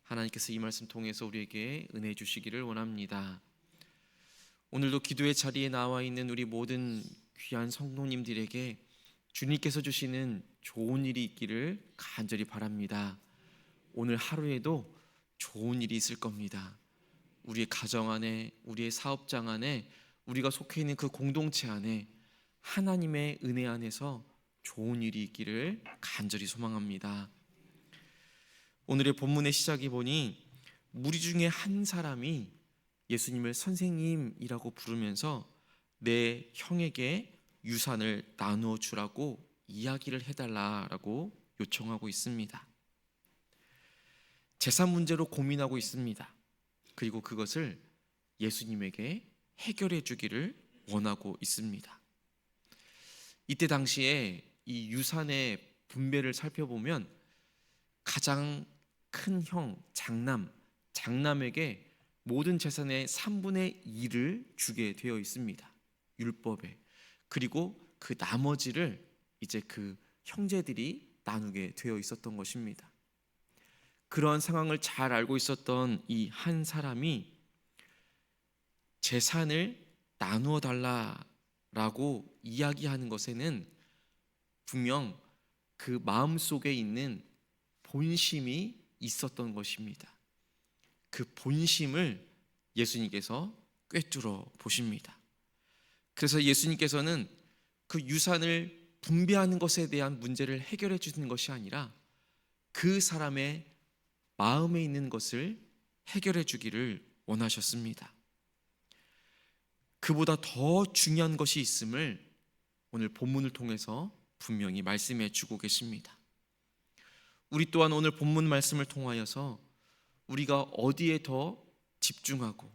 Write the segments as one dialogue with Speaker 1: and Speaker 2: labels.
Speaker 1: 하나님께서 이 말씀 통해서 우리에게 은혜 주시기를 원합니다. 오늘도 기도의 자리에 나와 있는 우리 모든 귀한 성도님들에게 주님께서 주시는 좋은 일이 있기를 간절히 바랍니다. 오늘 하루에도 좋은 일이 있을 겁니다. 우리의 가정 안에, 우리의 사업장 안에, 우리가 속해 있는 그 공동체 안에 하나님의 은혜 안에서 좋은 일이 있기를 간절히 소망합니다. 오늘의 본문의 시작이 보니 무리 중에 한 사람이 예수님을 선생님이라고 부르면서 내 형에게 유산을 나누어 주라고 이야기를 해달라고 요청하고 있습니다. 재산 문제로 고민하고 있습니다. 그리고 그것을 예수님에게 해결해 주기를 원하고 있습니다. 이때 당시에 이 유산의 분배를 살펴보면 가장 큰 형, 장남에게 모든 재산의 3분의 2를 주게 되어 있습니다. 율법에. 그리고 그 나머지를 이제 그 형제들이 나누게 되어 있었던 것입니다. 그런 상황을 잘 알고 있었던 이 한 사람이 재산을 나누어 달라라고 이야기하는 것에는 분명 그 마음속에 있는 본심이 있었던 것입니다. 그 본심을 예수님께서 꿰뚫어 보십니다. 그래서 예수님께서는 그 유산을 분배하는 것에 대한 문제를 해결해 주는 것이 아니라 그 사람의 마음에 있는 것을 해결해 주기를 원하셨습니다. 그보다 더 중요한 것이 있음을 오늘 본문을 통해서 분명히 말씀해 주고 계십니다. 우리 또한 오늘 본문 말씀을 통하여서 우리가 어디에 더 집중하고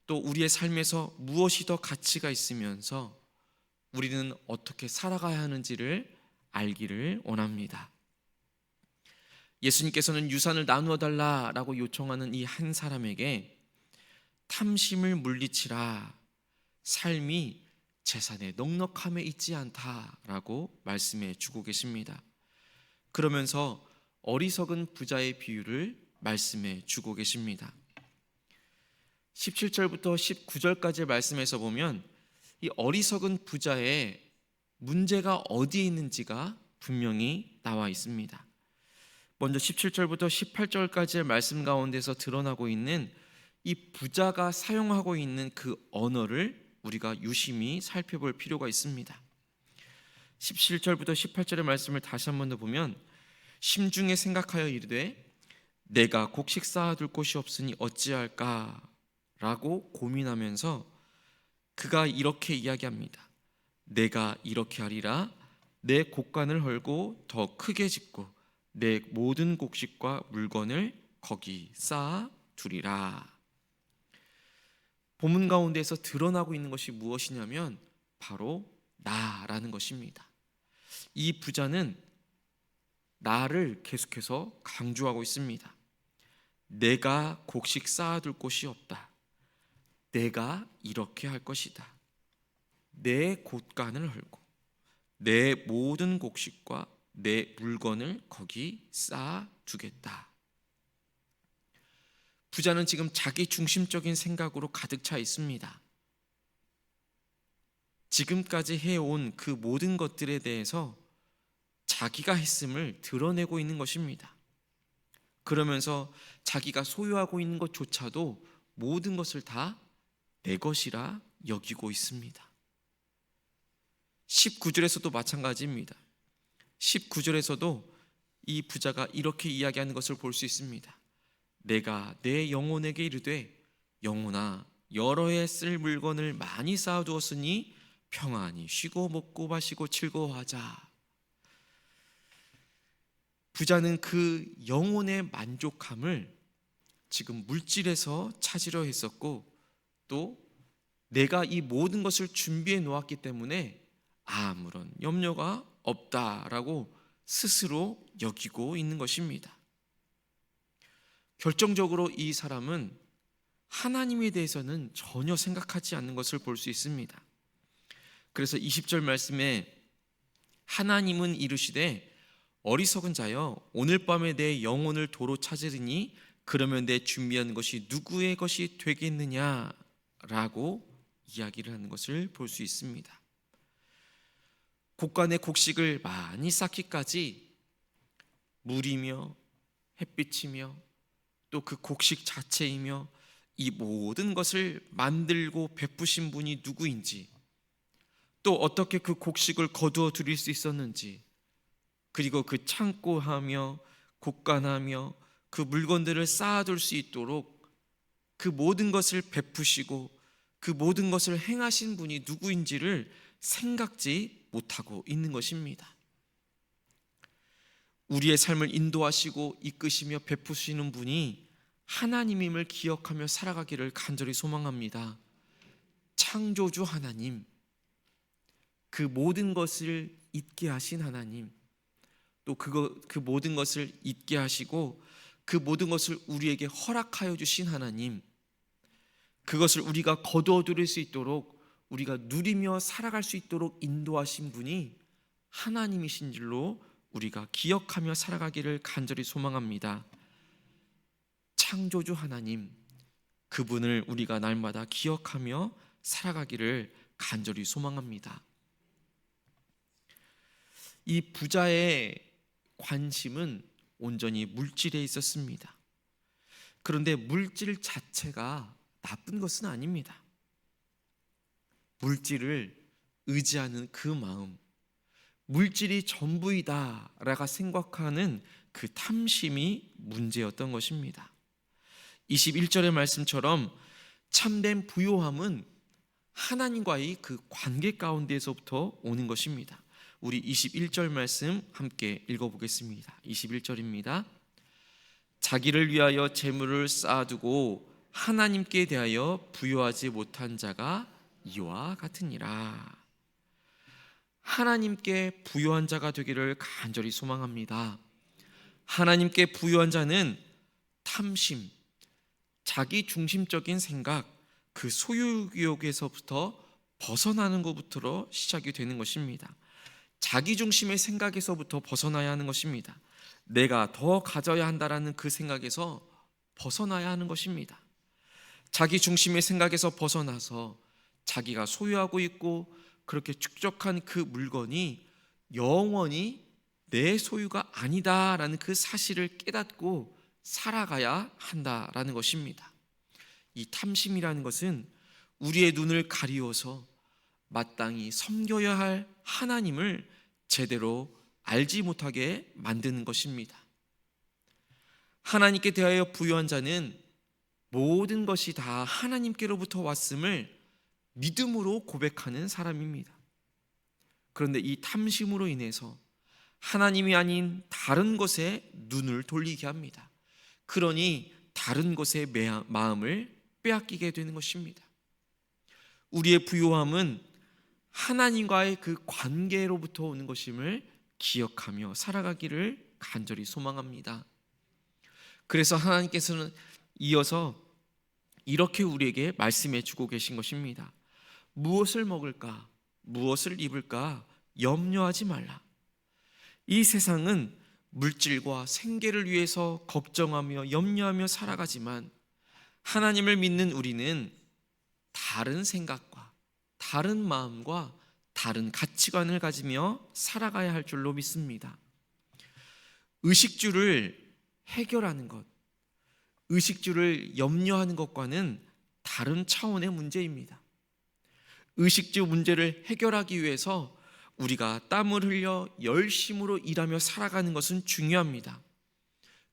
Speaker 1: 또 우리의 삶에서 무엇이 더 가치가 있으면서 우리는 어떻게 살아가야 하는지를 알기를 원합니다. 예수님께서는 유산을 나누어 달라라고 요청하는 이 한 사람에게 탐심을 물리치라, 삶이 재산의 넉넉함에 있지 않다라고 말씀해 주고 계십니다. 그러면서 어리석은 부자의 비유를 말씀해 주고 계십니다. 17절부터 19절까지의 말씀에서 보면 이 어리석은 부자의 문제가 어디에 있는지가 분명히 나와 있습니다. 먼저 17절부터 18절까지의 말씀 가운데서 드러나고 있는 이 부자가 사용하고 있는 그 언어를 우리가 유심히 살펴볼 필요가 있습니다. 17절부터 18절의 말씀을 다시 한 번 더 보면 심중에 생각하여 이르되 내가 곡식 쌓아둘 곳이 없으니 어찌할까 라고 고민하면서 그가 이렇게 이야기합니다. 내가 이렇게 하리라. 내 곡간을 헐고 더 크게 짓고 내 모든 곡식과 물건을 거기 쌓아두리라. 본문 가운데에서 드러나고 있는 것이 무엇이냐면 바로 나라는 것입니다. 이 부자는 나를 계속해서 강조하고 있습니다. 내가 곡식 쌓아둘 곳이 없다. 내가 이렇게 할 것이다. 내 곳간을 헐고 내 모든 곡식과 내 물건을 거기 쌓아두겠다. 부자는 지금 자기 중심적인 생각으로 가득 차 있습니다. 지금까지 해온 그 모든 것들에 대해서 자기가 했음을 드러내고 있는 것입니다. 그러면서 자기가 소유하고 있는 것조차도 모든 것을 다 내 것이라 여기고 있습니다. 19절에서도 마찬가지입니다. 19절에서도 이 부자가 이렇게 이야기하는 것을 볼 수 있습니다. 내가 내 영혼에게 이르되 영혼아 여러 해 쓸 물건을 많이 쌓아두었으니 평안히 쉬고 먹고 마시고 즐거워하자. 부자는 그 영혼의 만족함을 지금 물질에서 찾으려 했었고 또 내가 이 모든 것을 준비해 놓았기 때문에 아무런 염려가 없다라고 스스로 여기고 있는 것입니다. 결정적으로 이 사람은 하나님에 대해서는 전혀 생각하지 않는 것을 볼 수 있습니다. 그래서 20절 말씀에 하나님은 이르시되 어리석은 자여 오늘 밤에 내 영혼을 도로 찾으리니 그러면 내 준비한 것이 누구의 것이 되겠느냐라고 이야기를 하는 것을 볼 수 있습니다. 곡간에 곡식을 많이 쌓기까지 물이며 햇빛이며 또 그 곡식 자체이며 이 모든 것을 만들고 베푸신 분이 누구인지, 또 어떻게 그 곡식을 거두어 들일 수 있었는지, 그리고 그 창고하며 곡간하며 그 물건들을 쌓아둘 수 있도록 그 모든 것을 베푸시고 그 모든 것을 행하신 분이 누구인지를 생각지 못하고 있는 것입니다. 우리의 삶을 인도하시고 이끄시며 베푸시는 분이 하나님임을 기억하며 살아가기를 간절히 소망합니다. 창조주 하나님, 그 모든 것을 있게 하신 하나님, 또 그 모든 것을 있게 하시고 그 모든 것을 우리에게 허락하여 주신 하나님, 그것을 우리가 거두어 들일 수 있도록 우리가 누리며 살아갈 수 있도록 인도하신 분이 하나님이신 줄로 우리가 기억하며 살아가기를 간절히 소망합니다. 창조주 하나님, 그분을 우리가 날마다 기억하며 살아가기를 간절히 소망합니다. 이 부자의 관심은 온전히 물질에 있었습니다. 그런데 물질 자체가 나쁜 것은 아닙니다. 물질을 의지하는 그 마음, 물질이 전부이다라고 생각하는 그 탐심이 문제였던 것입니다. 21절의 말씀처럼 참된 부요함은 하나님과의 그 관계 가운데에서부터 오는 것입니다. 우리 21절 말씀 함께 읽어보겠습니다. 21절입니다. 자기를 위하여 재물을 쌓아두고 하나님께 대하여 부요하지 못한 자가 이와 같으니라. 하나님께 부요한 자가 되기를 간절히 소망합니다. 하나님께 부요한 자는 탐심, 자기 중심적인 생각, 그 소유욕에서부터 벗어나는 것부터 시작이 되는 것입니다. 자기 중심의 생각에서부터 벗어나야 하는 것입니다. 내가 더 가져야 한다라는 그 생각에서 벗어나야 하는 것입니다. 자기 중심의 생각에서 벗어나서 자기가 소유하고 있고 그렇게 축적한 그 물건이 영원히 내 소유가 아니다라는 그 사실을 깨닫고 살아가야 한다라는 것입니다. 이 탐심이라는 것은 우리의 눈을 가리워서 마땅히 섬겨야 할 하나님을 제대로 알지 못하게 만드는 것입니다. 하나님께 대하여 부요한 자는 모든 것이 다 하나님께로부터 왔음을 믿음으로 고백하는 사람입니다. 그런데 이 탐심으로 인해서 하나님이 아닌 다른 것에 눈을 돌리게 합니다. 그러니 다른 것에 마음을 빼앗기게 되는 것입니다. 우리의 부요함은 하나님과의 그 관계로부터 오는 것임을 기억하며 살아가기를 간절히 소망합니다. 그래서 하나님께서는 이어서 이렇게 우리에게 말씀해 주고 계신 것입니다. 무엇을 먹을까? 무엇을 입을까? 염려하지 말라. 이 세상은 물질과 생계를 위해서 걱정하며 염려하며 살아가지만 하나님을 믿는 우리는 다른 생각과 다른 마음과 다른 가치관을 가지며 살아가야 할 줄로 믿습니다. 의식주를 해결하는 것, 의식주를 염려하는 것과는 다른 차원의 문제입니다. 의식주 문제를 해결하기 위해서 우리가 땀을 흘려 열심으로 일하며 살아가는 것은 중요합니다.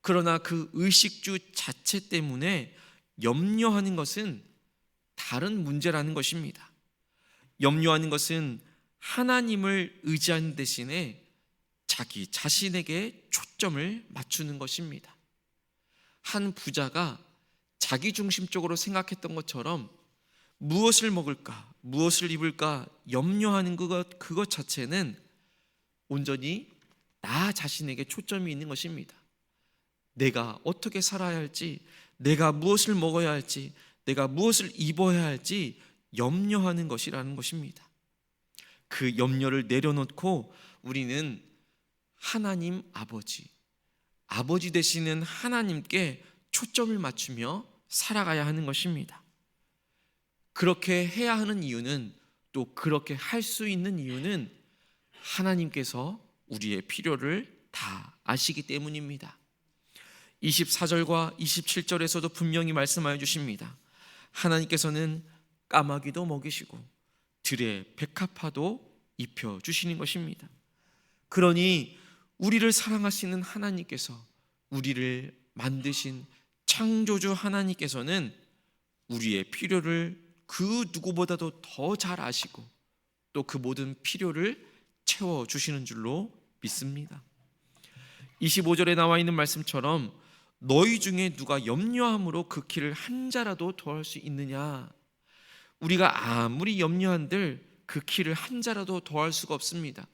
Speaker 1: 그러나 그 의식주 자체 때문에 염려하는 것은 다른 문제라는 것입니다. 염려하는 것은 하나님을 의지하는 대신에 자기 자신에게 초점을 맞추는 것입니다. 한 부자가 자기 중심적으로 생각했던 것처럼 무엇을 먹을까, 무엇을 입을까 염려하는 그것 자체는 온전히 나 자신에게 초점이 있는 것입니다. 내가 어떻게 살아야 할지, 내가 무엇을 먹어야 할지, 내가 무엇을 입어야 할지 염려하는 것이라는 것입니다. 그 염려를 내려놓고 우리는 하나님 아버지 되시는 하나님께 초점을 맞추며 살아가야 하는 것입니다. 그렇게 해야 하는 이유는, 또 그렇게 할 수 있는 이유는 하나님께서 우리의 필요를 다 아시기 때문입니다. 24절과 27절에서도 분명히 말씀하여 주십니다. 하나님께서는 까마귀도 먹이시고 들의 백합화도 입혀주시는 것입니다. 그러니 우리를 사랑하시는 하나님께서, 우리를 만드신 창조주 하나님께서는 우리의 필요를 그 누구보다도 더 잘 아시고 또 그 모든 필요를 채워주시는 줄로 믿습니다. 25절에 나와 있는 말씀처럼 너희 중에 누가 염려함으로 그 키를 한 자라도 더할 수 있느냐. 우리가 아무리 염려한들 그 키를 한 자라도 더할 수가 없습니다.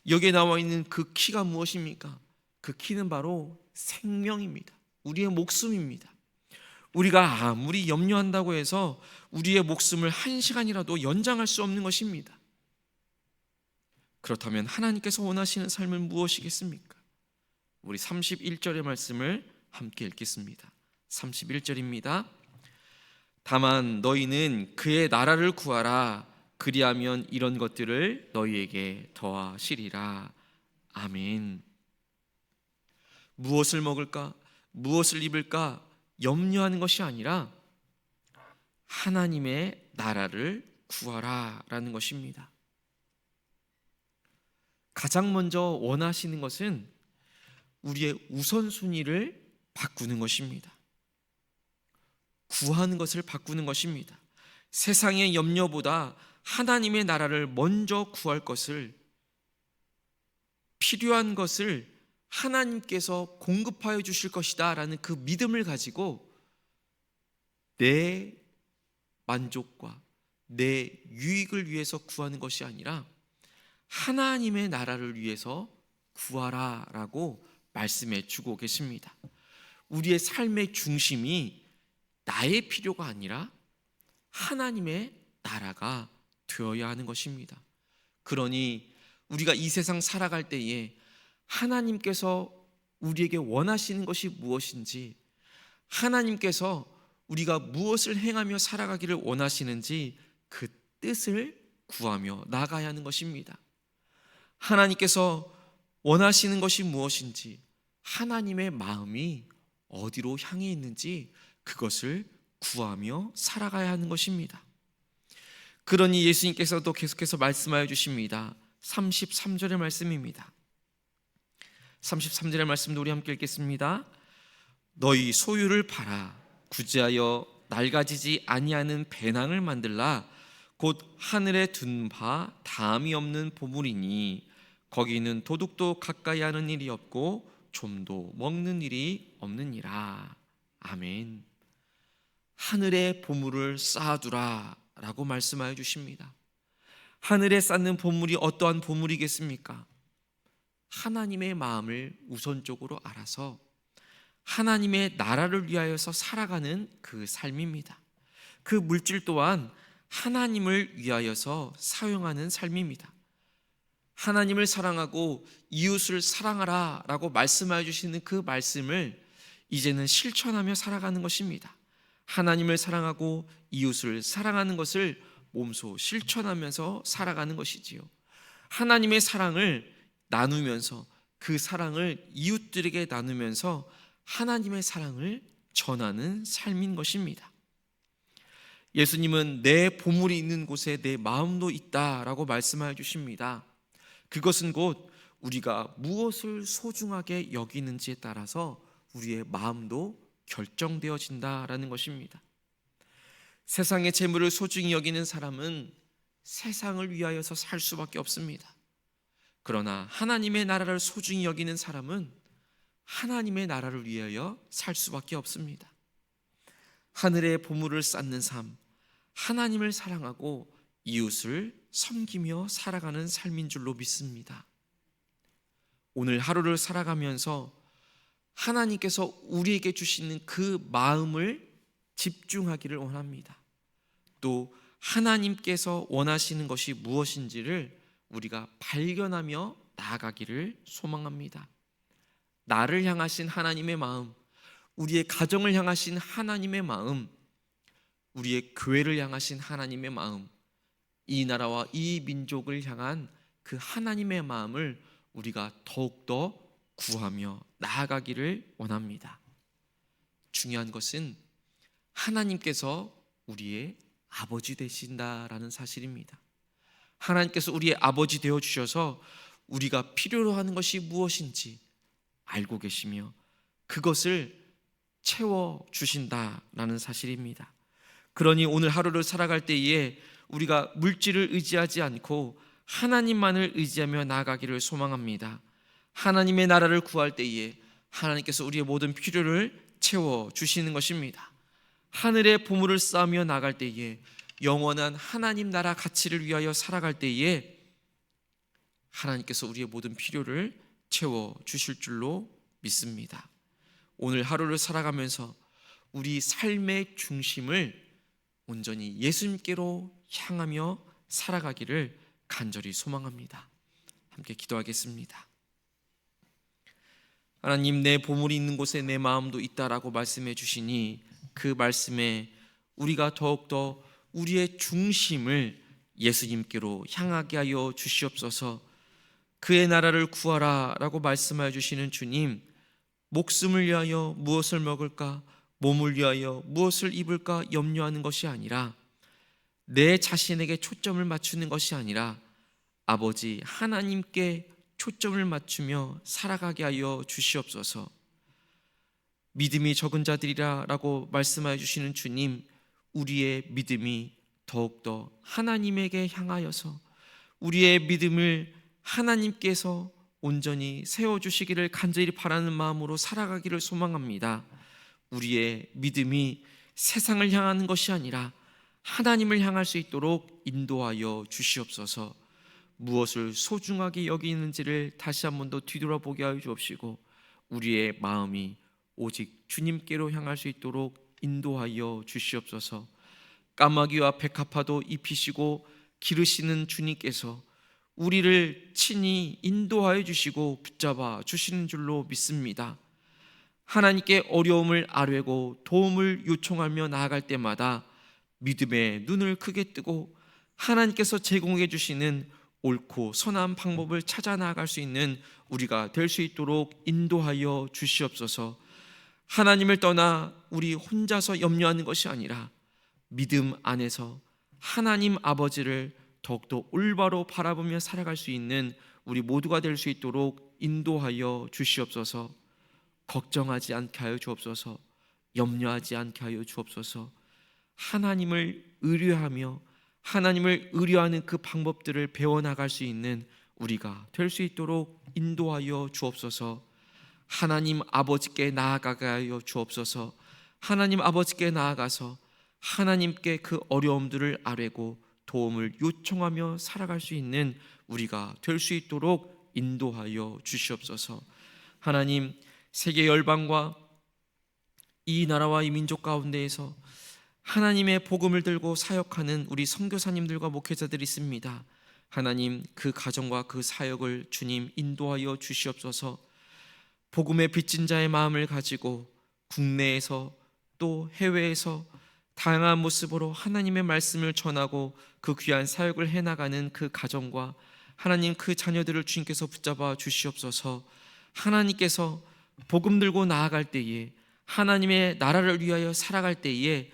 Speaker 1: 여기에 나와 있는 그 키가 무엇입니까? 그 키는 바로 생명입니다. 우리의 목숨입니다. 우리가 아무리 염려한다고 해서 우리의 목숨을 한 시간이라도 연장할 수 없는 것입니다. 그렇다면 하나님께서 원하시는 삶은 무엇이겠습니까? 우리 31절의 말씀을 함께 읽겠습니다. 31절입니다. 다만 너희는 그의 나라를 구하라. 그리하면 이런 것들을 너희에게 더하시리라. 아멘. 무엇을 먹을까? 무엇을 입을까? 염려하는 것이 아니라 하나님의 나라를 구하라 라는 것입니다. 가장 먼저 원하시는 것은 우리의 우선순위를 바꾸는 것입니다. 구하는 것을 바꾸는 것입니다. 세상의 염려보다 하나님의 나라를 먼저 구할 것을, 필요한 것을 하나님께서 공급하여 주실 것이다 라는 그 믿음을 가지고 내 만족과 내 유익을 위해서 구하는 것이 아니라 하나님의 나라를 위해서 구하라 라고 말씀해 주고 계십니다. 우리의 삶의 중심이 나의 필요가 아니라 하나님의 나라가 되어야 하는 것입니다. 그러니 우리가 이 세상 살아갈 때에 하나님께서 우리에게 원하시는 것이 무엇인지, 하나님께서 우리가 무엇을 행하며 살아가기를 원하시는지 그 뜻을 구하며 나가야 하는 것입니다. 하나님께서 원하시는 것이 무엇인지, 하나님의 마음이 어디로 향해 있는지 그것을 구하며 살아가야 하는 것입니다. 그러니 예수님께서도 계속해서 말씀하여 주십니다. 33절의 말씀입니다. 33절의 말씀도 우리 함께 읽겠습니다. 너희 소유를 팔아 구제하여 낡아지지 아니하는 배낭을 만들라. 곧 하늘에 둔 바 다함이 없는 보물이니 거기는 도둑도 가까이 하는 일이 없고 좀도 먹는 일이 없느니라. 아멘. 하늘에 보물을 쌓아두라 라고 말씀하여 주십니다. 하늘에 쌓는 보물이 어떠한 보물이겠습니까? 하나님의 마음을 우선적으로 알아서 하나님의 나라를 위하여서 살아가는 그 삶입니다. 그 물질 또한 하나님을 위하여서 사용하는 삶입니다. 하나님을 사랑하고 이웃을 사랑하라 라고 말씀하여 주시는 그 말씀을 이제는 실천하며 살아가는 것입니다. 하나님을 사랑하고 이웃을 사랑하는 것을 몸소 실천하면서 살아가는 것이지요. 하나님의 사랑을 나누면서 그 사랑을 이웃들에게 나누면서 하나님의 사랑을 전하는 삶인 것입니다. 예수님은 내 보물이 있는 곳에 내 마음도 있다라고 말씀하여 주십니다. 그것은 곧 우리가 무엇을 소중하게 여기는지에 따라서 우리의 마음도 결정되어진다라는 것입니다. 세상의 재물을 소중히 여기는 사람은 세상을 위하여서 살 수밖에 없습니다. 그러나 하나님의 나라를 소중히 여기는 사람은 하나님의 나라를 위하여 살 수밖에 없습니다. 하늘의 보물을 쌓는 삶, 하나님을 사랑하고 이웃을 섬기며 살아가는 삶인 줄로 믿습니다. 오늘 하루를 살아가면서 하나님께서 우리에게 주시는 그 마음을 집중하기를 원합니다. 또 하나님께서 원하시는 것이 무엇인지를 우리가 발견하며 나아가기를 소망합니다. 나를 향하신 하나님의 마음, 우리의 가정을 향하신 하나님의 마음, 우리의 교회를 향하신 하나님의 마음, 이 나라와 이 민족을 향한 그 하나님의 마음을 우리가 더욱더 구하며 나아가기를 원합니다. 중요한 것은 하나님께서 우리의 아버지 되신다라는 사실입니다. 하나님께서 우리의 아버지 되어 주셔서 우리가 필요로 하는 것이 무엇인지 알고 계시며 그것을 채워 주신다라는 사실입니다. 그러니 오늘 하루를 살아갈 때에 우리가 물질을 의지하지 않고 하나님만을 의지하며 나아가기를 소망합니다. 하나님의 나라를 구할 때에 하나님께서 우리의 모든 필요를 채워 주시는 것입니다. 하늘의 보물을 쌓으며 나갈 때에, 영원한 하나님 나라 가치를 위하여 살아갈 때에 하나님께서 우리의 모든 필요를 채워 주실 줄로 믿습니다. 오늘 하루를 살아가면서 우리 삶의 중심을 온전히 예수님께로 향하며 살아가기를 간절히 소망합니다. 함께 기도하겠습니다. 하나님, 내 보물이 있는 곳에 내 마음도 있다라고 말씀해 주시니 그 말씀에 우리가 더욱더 우리의 중심을 예수님께로 향하게 하여 주시옵소서. 그의 나라를 구하라 라고 말씀하여 주시는 주님, 목숨을 위하여 무엇을 먹을까, 몸을 위하여 무엇을 입을까 염려하는 것이 아니라, 내 자신에게 초점을 맞추는 것이 아니라 아버지 하나님께 초점을 맞추며 살아가게 하여 주시옵소서. 믿음이 적은 자들이라 라고 말씀하여 주시는 주님, 우리의 믿음이 더욱더 하나님에게 향하여서 우리의 믿음을 하나님께서 온전히 세워주시기를 간절히 바라는 마음으로 살아가기를 소망합니다. 우리의 믿음이 세상을 향하는 것이 아니라 하나님을 향할 수 있도록 인도하여 주시옵소서. 무엇을 소중하게 여기는지를 다시 한 번 더 뒤돌아보게 하여 주옵시고 우리의 마음이 오직 주님께로 향할 수 있도록 인도하여 주시옵소서. 까마귀와 백합화도 입히시고 기르시는 주님께서 우리를 친히 인도하여 주시고 붙잡아 주시는 줄로 믿습니다. 하나님께 어려움을 아뢰고 도움을 요청하며 나아갈 때마다 믿음의 눈을 크게 뜨고 하나님께서 제공해 주시는 옳고 선한 방법을 찾아 나아갈 수 있는 우리가 될 수 있도록 인도하여 주시옵소서. 하나님을 떠나 우리 혼자서 염려하는 것이 아니라 믿음 안에서 하나님 아버지를 더욱더 올바로 바라보며 살아갈 수 있는 우리 모두가 될 수 있도록 인도하여 주시옵소서. 걱정하지 않게 하여 주옵소서. 염려하지 않게 하여 주옵소서. 하나님을 의뢰하며 하나님을 의뢰하는 그 방법들을 배워나갈 수 있는 우리가 될 수 있도록 인도하여 주옵소서. 하나님 아버지께 나아가게 하여 주옵소서. 하나님 아버지께 나아가서 하나님께 그 어려움들을 아뢰고 도움을 요청하며 살아갈 수 있는 우리가 될 수 있도록 인도하여 주시옵소서. 하나님, 세계 열방과 이 나라와 이 민족 가운데에서 하나님의 복음을 들고 사역하는 우리 선교사님들과 목회자들이 있습니다. 하나님, 그 가정과 그 사역을 주님 인도하여 주시옵소서. 복음의 빚진 자의 마음을 가지고 국내에서 또 해외에서 다양한 모습으로 하나님의 말씀을 전하고 그 귀한 사역을 해나가는 그 가정과 하나님 그 자녀들을 주님께서 붙잡아 주시옵소서. 하나님께서 복음 들고 나아갈 때에 하나님의 나라를 위하여 살아갈 때에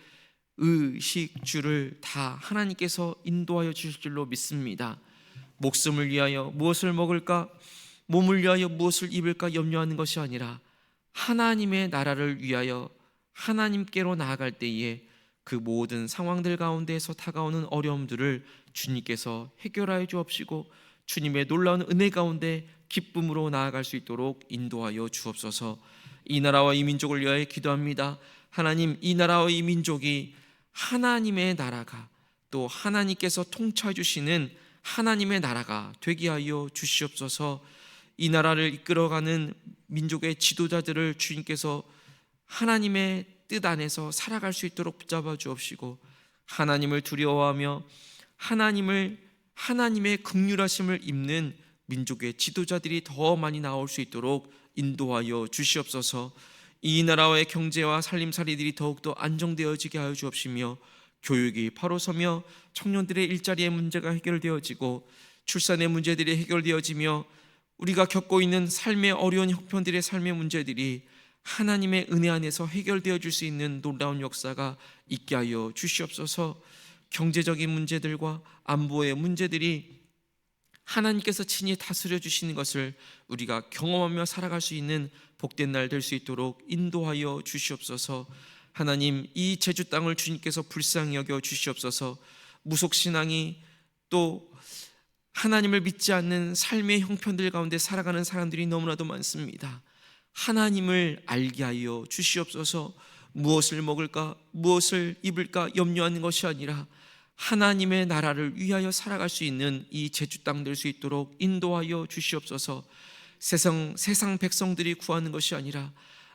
Speaker 1: 의식주를 다 하나님께서 인도하여 주실 줄로 믿습니다. 목숨을 위하여 무엇을 먹을까, 몸을 위하여 무엇을 입을까 염려하는 것이 아니라 하나님의 나라를 위하여 하나님께로 나아갈 때에 그 모든 상황들 가운데에서 다가오는 어려움들을 주님께서 해결하여 주옵시고 주님의 놀라운 은혜 가운데 기쁨으로 나아갈 수 있도록 인도하여 주옵소서. 이 나라와 이 민족을 위하여 기도합니다. 하나님, 이 나라와 이 민족이 하나님의 나라가 또 하나님께서 통치해 주시는 하나님의 나라가 되게 하여 주시옵소서. 이 나라를 이끌어가는 민족의 지도자들을 주님께서 하나님의 뜻 안에서 살아갈 수 있도록 붙잡아 주옵시고 하나님을 두려워하며 하나님의 긍휼하심을 입는 민족의 지도자들이 더 많이 나올 수 있도록 인도하여 주시옵소서. 이 나라와의 경제와 살림살이들이 더욱더 안정되어지게 하여 주옵시며, 교육이 바로 서며 청년들의 일자리의 문제가 해결되어지고 출산의 문제들이 해결되어지며 우리가 겪고 있는 삶의 어려운 형편들의 삶의 문제들이 하나님의 은혜 안에서 해결되어 줄 수 있는 놀라운 역사가 있게 하여 주시옵소서. 경제적인 문제들과 안보의 문제들이 하나님께서 친히 다스려 주시는 것을 우리가 경험하며 살아갈 수 있는 복된 날 될 수 있도록 인도하여 주시옵소서. 하나님, 이 제주 땅을 주님께서 불쌍히 여겨 주시옵소서. 무속신앙이 또 하나님을 믿지 않는 삶의 형편들 가운데 살아가는 사람들이 너무나도 많습니다. 하나님을 알게 하여 주시옵소서. 무엇을 먹을까, 무엇을 입을까 염려하는 것이 아니라 하나님의 나라를 위하여 살아갈 수 있는 이 제주 땅 될 수 있도록 인도하여 주시옵소서. 세상 백성들이 구하는 것이 아니라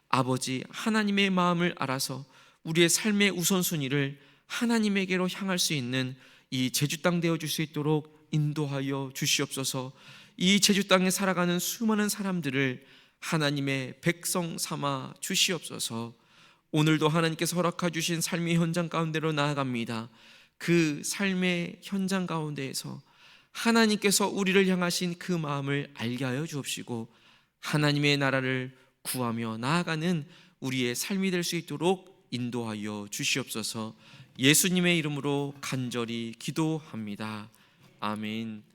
Speaker 1: 아버지 하나님의 마음을 알아서 우리의 삶의 우선순위를 하나님에게로 향할 수 있는 이 제주 땅 되어 줄 수 있도록 인도하여 주시옵소서. 이 제주 땅에 살아가는 수많은 사람들을 하나님의 백성 삼아 주시옵소서. 오늘도 하나님께서 허락해 주신 삶의 현장 가운데로 나아갑니다. 그 삶의 현장 가운데에서 하나님께서 우리를 향하신 그 마음을 알게 하여 주옵시고 하나님의 나라를 구하며 나아가는 우리의 삶이 될 수 있도록 인도하여 주시옵소서. 예수님의 이름으로 간절히 기도합니다. 아멘.